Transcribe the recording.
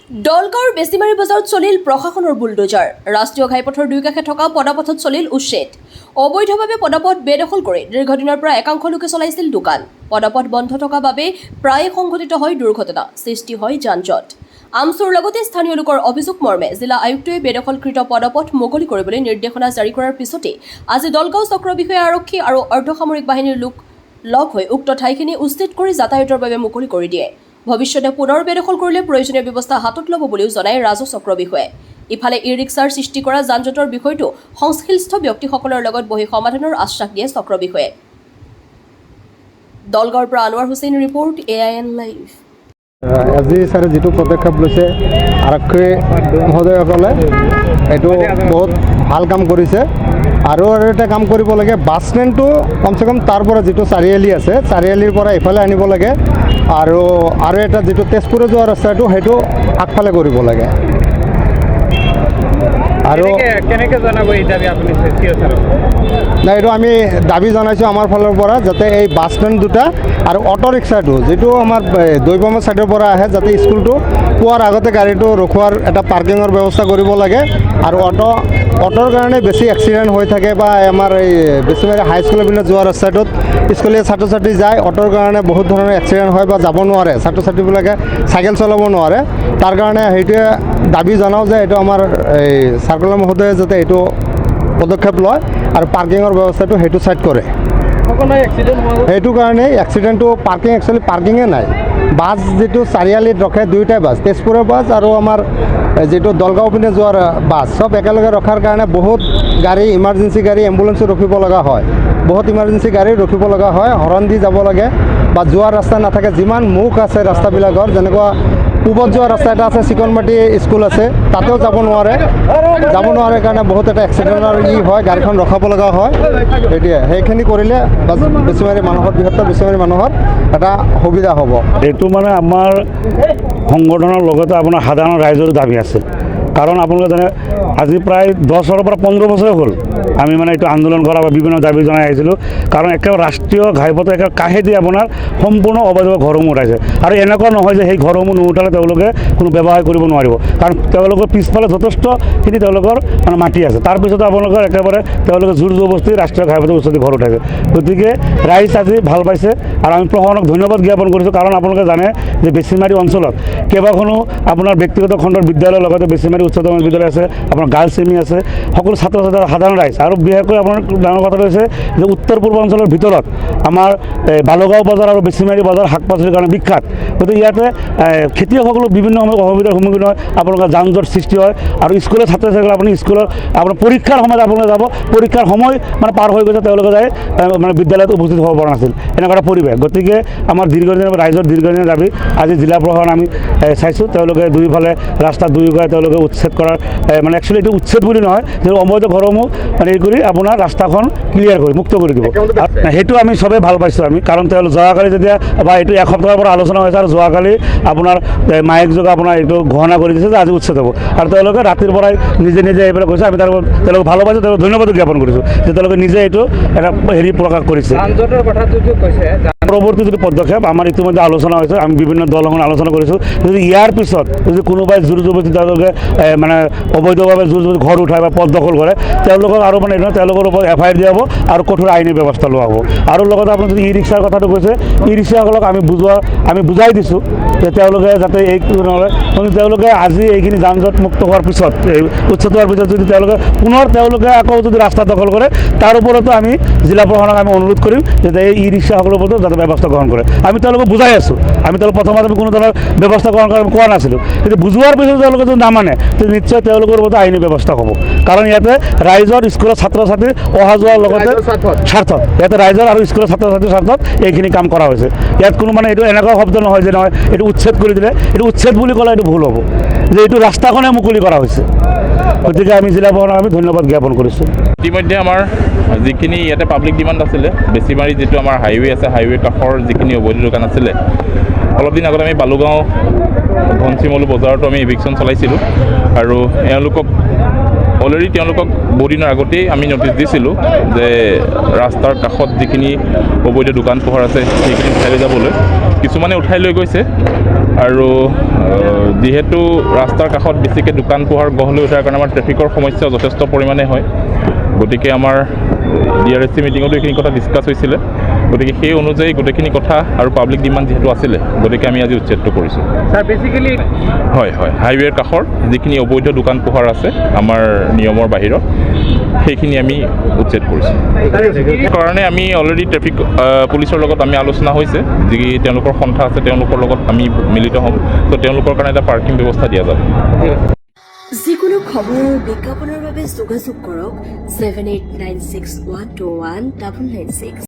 দলগাঁৱৰ বেছিমাৰী বজাৰত চলিল প্ৰশাসনৰ বুলডোজাৰ। ৰাষ্ট্ৰীয় ঘাইপথৰ দুই কাষে থকা পদপথত চলিল উচ্ছেদ। অবৈধভাৱে পদপথ বেদখল কৰি দীৰ্ঘদিনৰ পৰা একাংশ লোকে চলাইছিল দোকান। পদপথ বন্ধ থকা বাবে প্ৰায় সংঘটিত হয় দুৰ্ঘটনা, সৃষ্টি হয় যান-জঁট। আমচুৰ লগতে স্থানীয় লোকৰ অভিযোগ মৰ্মে জিলা আয়ুক্তই বেদখলকৃত পদপথ মুকলি কৰিবলৈ নিৰ্দেশনা জাৰি কৰাৰ পিছতে আজি দলগাঁও চক্ৰ বিষয়া আৰক্ষী আৰু অৰ্ধসামৰিক বাহিনীৰ লোক লগ হৈ উক্ত ঠাইখিনি উচ্ছেদ কৰি যাতায়াতৰ বাবে মুকলি কৰি দিয়ে। ভৱিষ্যতে পুনৰ বেদখল কৰিলে প্ৰয়োজনীয় ব্যৱস্থা হাতত ল'ব বুলিও জনায় ৰাজহ চক্ৰ বিষয়াই। ইফালে ই ৰিক্সাৰ সৃষ্টি কৰা যান-জঁটৰ বিষয়টো সংশ্লিষ্ট ব্যক্তিসকলৰ লগত বহি সমাধানৰ আশ্বাস দিয়ে চক্ৰ বিষয়াই। দলগাঁৱৰ পৰা Anowar Hussain report, AIN live. আজি ছাৰে যিটো পদক্ষেপ লৈছে আৰক্ষী মহোদয়সকলে, এইটো বহুত ভাল কাম কৰিছে। আৰু এটা কাম কৰিব লাগে, বাছ ষ্টেণ্ডটো কমচে কম তাৰ পৰা যিটো চাৰিআলি আছে, চাৰিআলিৰ পৰা ইফালে আনিব লাগে। আৰু এটা যিটো তেজপুৰ যোৱা ৰাস্তাটো সেইটো আগফালে কৰিব লাগে। আৰু কেনেকৈ জনাব এই দাবী আপুনি? নাই, এইটো আমি দাবী জনাইছোঁ আমাৰ ফালৰ পৰা, যাতে এই বাছ ষ্টেণ্ড দুটা আৰু অটো ৰিক্সাটো যিটো আমাৰ দৈবমৰ ছাইডৰ পৰা আহে, যাতে স্কুলটো পোৱাৰ আগতে গাড়ীটো ৰখোৱাৰ এটা পাৰ্কিঙৰ ব্যৱস্থা কৰিব লাগে। আৰু অটোৰ কাৰণে বেছি এক্সিডেণ্ট হৈ থাকে, বা আমাৰ এই বেছিভাগে হাইস্কুলৰ পিনে যোৱা ৰাস্তাটোত স্কুলীয়া ছাত্ৰ ছাত্ৰী যায়, অটোৰ কাৰণে বহুত ধৰণৰ এক্সিডেণ্ট হয় বা যাব নোৱাৰে, ছাত্ৰ ছাত্ৰীবিলাকে চাইকেল চলাব নোৱাৰে। তাৰ কাৰণে সেইটোৱে দাবী জনাওঁ যে এইটো আমাৰ এই চাৰ্কুলাৰ মহোদয়ে যাতে এইটো পদক্ষেপ লয় আৰু পাৰ্কিঙৰ ব্যৱস্থাটো সেইটো ছাইড কৰে। সেইটো কাৰণেই এক্সিডেণ্টটো একচুৱেলি পাৰ্কিঙে নাই। বাছ যিটো চাৰিআলিত ৰখে, দুয়োটাই বাছ, তেজপুৰৰ বাছ আৰু আমাৰ যিটো দলগাঁও পিনে যোৱাৰ বাছ, চব একেলগে ৰখাৰ কাৰণে বহুত গাড়ী, ইমাৰ্জেঞ্চি গাড়ী, এম্বুলেঞ্চো ৰখিব লগা হয়। বহুত ইমাৰ্জেঞ্চি গাড়ী ৰখিব লগা হয়, হৰণ দি যাব লাগে, বা যোৱাৰ ৰাস্তা নাথাকে। যিমান মুখ আছে ৰাস্তাবিলাকৰ, যেনেকুৱা পূবত যোৱা ৰাস্তা এটা আছে, চিকনমাটি স্কুল আছে, তাতেও যাব নোৱাৰে কাৰণে বহুত এটা এক্সিডেণ্টৰ হয়, গাড়ীখন ৰখাব লগা হয়। সেইখিনি কৰিলে বেছিমাৰী মানুহৰ, বৃহত্তৰ বেছিমাৰী মানুহৰ এটা সুবিধা হ'ব। এইটো মানে আমাৰ সংগঠনৰ লগতে আপোনাৰ সাধাৰণ ৰাইজৰ দাবী আছে। কাৰণ আপোনালোকে জানে, আজি প্ৰায় 10ৰ পৰা 15 বছৰ হ'ল আমি মানে এইটো আন্দোলন কৰা বা বিভিন্ন দাবী জনাই আহিছিলোঁ। কাৰণ একেবাৰে ৰাষ্ট্ৰীয় ঘাইপথৰ একেবাৰে কাষেদি আপোনাৰ সম্পূৰ্ণ অবৈধ ঘৰসমূহ উঠাইছে। আৰু এনেকুৱা নহয় যে সেই ঘৰসমূহ নুঠালে তেওঁলোকে কোনো ব্যৱসায় কৰিব নোৱাৰিব, কাৰণ তেওঁলোকৰ পিছফালে যথেষ্টখিনি তেওঁলোকৰ মানে মাটি আছে। তাৰপিছতো আপোনালোকৰ একেবাৰে তেওঁলোকে জোৰ জবৰদস্তি ৰাষ্ট্ৰীয় ঘাইপথৰ ওচৰতে ঘৰ উঠাইছে। গতিকে ৰাইজ আজি ভাল পাইছে, আৰু আমি প্ৰশাসনক ধন্যবাদ জ্ঞাপন কৰিছোঁ। কাৰণ আপোনালোকে জানে যে বেছিমাৰী অঞ্চলত কেইবাখনো আপোনাৰ ব্যক্তিগত খণ্ডৰ বিদ্যালয়ৰ লগতে বেছিমাৰী উচ্চতম বিদ্যালয় আছে, আপোনাৰ গাৰ্লছ ছেমি আছে, সকলো ছাত্ৰ ছাত্ৰী, সাধাৰণ ৰাইজ। আৰু বিশেষকৈ আপোনাৰ ডাঙৰ কথা হৈছে যে উত্তৰ পূৰ্বাঞ্চলৰ ভিতৰত আমাৰ বালুগাঁও বজাৰ আৰু বেছিমাৰী বজাৰ শাক পাচলিৰ কাৰণে বিখ্যাত। গতিকে ইয়াতে খেতিয়কসকলো বিভিন্ন সময়ত অসুবিধাৰ সন্মুখীন হয়, আপোনালোকৰ যান-জঁট সৃষ্টি হয়। আৰু স্কুলৰ ছাত্ৰ ছাত্ৰীসকলে আপুনি স্কুলৰ আপোনাৰ পৰীক্ষাৰ সময়ত আপোনালোকে যাব, পৰীক্ষাৰ সময় মানে পাৰ হৈ গৈছে, তেওঁলোকে যায় মানে বিদ্যালয়ত উপস্থিত হ'ব পৰা নাছিল, এনেকুৱা এটা পৰিৱেশ। গতিকে আমাৰ ৰাইজৰ দীৰ্ঘদিনৰ দাবী আজি জিলা প্ৰশাসন আমি চাইছোঁ, তেওঁলোকে দুয়োফালে ৰাস্তা দুয়োফালে তেওঁলোকে উচ্ছেদ কৰাৰ মানে একচুৱেলি এইটো উচ্ছেদ বুলি নহয়, যে অবৈধ ঘৰসমূহ মানে এই কৰি আপোনাৰ ৰাস্তাখন ক্লিয়াৰ কৰি মুক্ত কৰি দিব। সেইটো আমি চবেই ভাল পাইছোঁ আমি, কাৰণ তেওঁলোক যোৱাকালি যেতিয়া বা এইটো এসপ্তাহৰ পৰা আলোচনা হৈছে, আৰু যোৱাকালি আপোনাৰ মাইক যোগে আপোনাৰ এইটো ঘোষণা কৰি দিছে যে আজি উচ্ছেদ হ'ব। আৰু তেওঁলোকে ৰাতিৰ পৰাই নিজে এইবিলাক কৈছে। আমি তেওঁলোকক ভাল পাইছোঁ, তেওঁলোকক ধন্যবাদো জ্ঞাপন কৰিছোঁ যে তেওঁলোকে নিজে এইটো এটা প্ৰকাশ কৰিছে। পৰৱৰ্তী যিটো পদক্ষেপ আমাৰ ইতিমধ্যে আলোচনা হৈছে, আমি বিভিন্ন দলসমূহ আলোচনা কৰিছোঁ। যদি ইয়াৰ পিছত যদি কোনোবাই জোৰ জবৰদস্তি তেওঁলোকে মানে অবৈধভাৱে জোৰ জবৰদস্তি ঘৰ উঠায় বা পথ দখল কৰে, তেওঁলোকক আৰু মানে তেওঁলোকৰ ওপৰত FIR দিয়া হ'ব আৰু কঠোৰ আইনী ব্যৱস্থা লোৱা হ'ব। আৰু লগতে আপুনি যদি ই ৰিক্সাৰ কথাটো কৈছে, ই ৰিক্সাসকলক আমি বুজাই দিছোঁ যে তেওঁলোকে যাতে এই নহয়, কিন্তু তেওঁলোকে আজি এইখিনি যান-জঁট মুক্ত হোৱাৰ পিছত, উচ্ছেদ হোৱাৰ পিছত যদি তেওঁলোকে আকৌ যদি ৰাস্তা দখল কৰে, তাৰ ওপৰতো আমি জিলা প্ৰশাসনক আমি অনুৰোধ কৰিম যাতে এই ই ৰিক্সাসকলৰ ওপৰতো যাতে ব্যৱস্থা গ্ৰহণ কৰে। আমি তেওঁলোকক বুজাই আছোঁ, প্ৰথমতে আমি কোনো ধৰণৰ ব্যৱস্থা গ্ৰহণ কৰা কোৱা নাছিলোঁ, কিন্তু বুজোৱাৰ পিছত তেওঁলোকে যদি নামানে, তেতিয়া নিশ্চয় তেওঁলোকৰ ওপৰত আইনী ব্যৱস্থা হ'ব। কাৰণ ইয়াতে ৰাইজৰ, স্কুলৰ ছাত্ৰ ছাত্ৰীৰ অহা যোৱাৰ লগতে স্বাৰ্থত, ইয়াতে ৰাইজৰ আৰু স্কুলৰ ছাত্ৰ ছাত্ৰীৰ স্বাৰ্থত এইখিনি কাম কৰা হৈছে। ইয়াত কোনো মানে এইটো এনেকুৱা শব্দ নহয় যে নহয় এইটো উচ্ছেদ কৰি দিলে, এইটো উচ্ছেদ বুলি ক'লে এইটো ভুল হ'ব, যে এইটো ৰাস্তাখনে মুকলি কৰা হৈছে। গতিকে আমি জিলা প্ৰশাসনক আমি ধন্যবাদ জ্ঞাপন কৰিছোঁ। ইতিমধ্যে আমাৰ যিখিনি ইয়াতে পাব্লিক ডিমাণ্ড আছিলে, বেছিমাৰী যিটো আমাৰ হাইৱে আছে, হাইৱে কাষৰ যিখিনি অবৈধ দোকান আছিলে, অলপ দিন আগত আমি বালুগাঁও ঘনচিমলু বজাৰতো আমি ইভিকশ্যন চলাইছিলোঁ। আৰু তেওঁলোকক বহুদিনৰ আগতেই আমি নটিচ দিছিলোঁ যে ৰাস্তাৰ কাষত যিখিনি অবৈধ দোকান পোহাৰ আছে সেইখিনি উঠাই লৈ যাবলৈ। কিছুমানে উঠাই লৈ গৈছে আৰু যিহেতু ৰাস্তাৰ কাষত বেছিকৈ দোকান পোহাৰ গঢ় লৈ উঠাৰ কাৰণে আমাৰ ট্ৰেফিকৰ সমস্যা যথেষ্ট পৰিমাণে হয় গতিকে আমাৰ DRSC মিটিঙতো এইখিনি কথা ডিছকাছ হৈছিলে গতিকে সেই অনুযায়ী গোটেইখিনি কথা আৰু পাব্লিক ডিমাণ্ড যিহেতু আছিলে গতিকে আমি আজি উচ্ছেদটো কৰিছোঁ স্যাৰ বেসিক্যালি হয় হয় হাইৱেৰ কাষৰ যিখিনি অবৈধ দোকান পোহাৰ আছে আমাৰ নিয়মৰ বাহিৰত সেইখিনি আমি উচ্ছেদ কৰিছোঁ কাৰণে আমি অলৰেডি ট্ৰেফিক পুলিচৰ লগত আমি আলোচনা হৈছে যি তেওঁলোকৰ সন্থা আছে তেওঁলোকৰ লগত আমি মিলিত হ'ম তো তেওঁলোকৰ কাৰণে এটা পাৰ্কিং ব্যৱস্থা দিয়া যাব যিকোনো খবৰ আৰু বিজ্ঞাপনৰ বাবে যোগাযোগ কৰক 7896121996